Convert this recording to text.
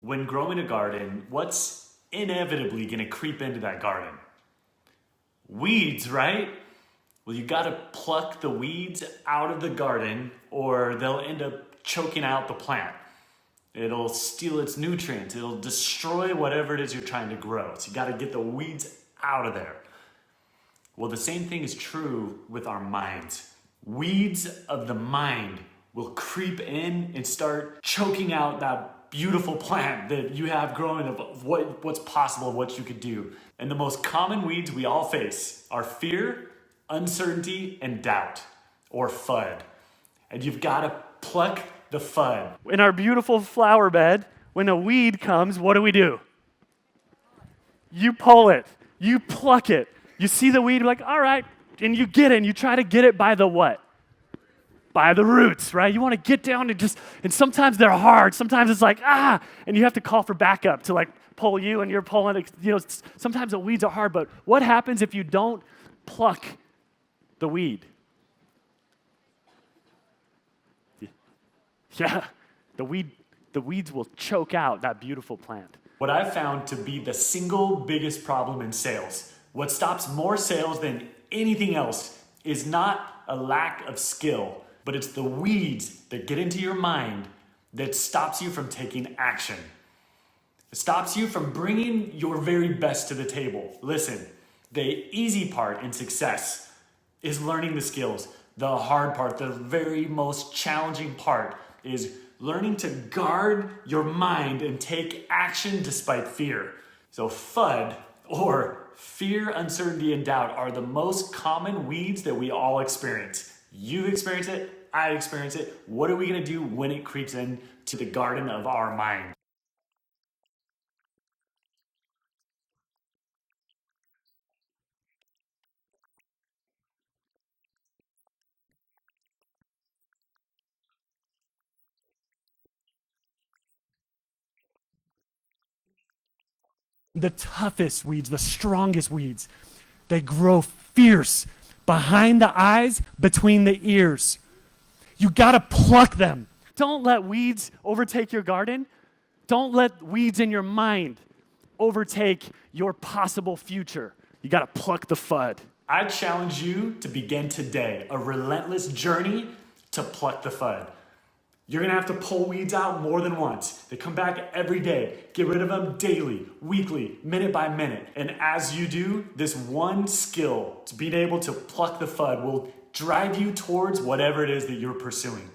When growing a garden, what's inevitably going to creep into that garden? Weeds, right? Well, you got to pluck the weeds out of the garden or they'll end up choking out the plant. It'll steal its nutrients. It'll destroy whatever it is you're trying to grow. So you got to get the weeds out of there. Well, the same thing is true with our minds. Weeds of the mind will creep in and start choking out that beautiful plant that you have growing of what's possible, what you could do. And the most common weeds we all face are fear, uncertainty, and doubt, or FUD. And you've got to pluck the FUD. In our beautiful flower bed, when a weed comes, what do? You pull it. You pluck it. You see the weed, you're like, all right, and you get it, and you try to get it by the what? By the roots, right? You want to get down and sometimes they're hard. Sometimes it's like, and you have to call for backup to like pull you, and you're pulling, sometimes the weeds are hard, but what happens if you don't pluck the weed? Yeah, the weeds will choke out that beautiful plant. What I've found to be the single biggest problem in sales, what stops more sales than anything else, is not a lack of skill, but it's the weeds that get into your mind that stops you from taking action. It stops you from bringing your very best to the table. Listen, the easy part in success is learning the skills. The hard part, the very most challenging part, is learning to guard your mind and take action despite fear. So FUD, or fear, uncertainty, and doubt, are the most common weeds that we all experience. You've experienced it, I experience it. What are we gonna do when it creeps into the garden of our mind? The toughest weeds, the strongest weeds, they grow fierce behind the eyes, between the ears. You gotta pluck them. Don't let weeds overtake your garden. Don't let weeds in your mind overtake your possible future. You gotta pluck the FUD. I challenge you to begin today a relentless journey to pluck the FUD. You're gonna have to pull weeds out more than once. They come back every day. Get rid of them daily, weekly, minute by minute. And as you do, this one skill to being able to pluck the FUD will drive you towards whatever it is that you're pursuing.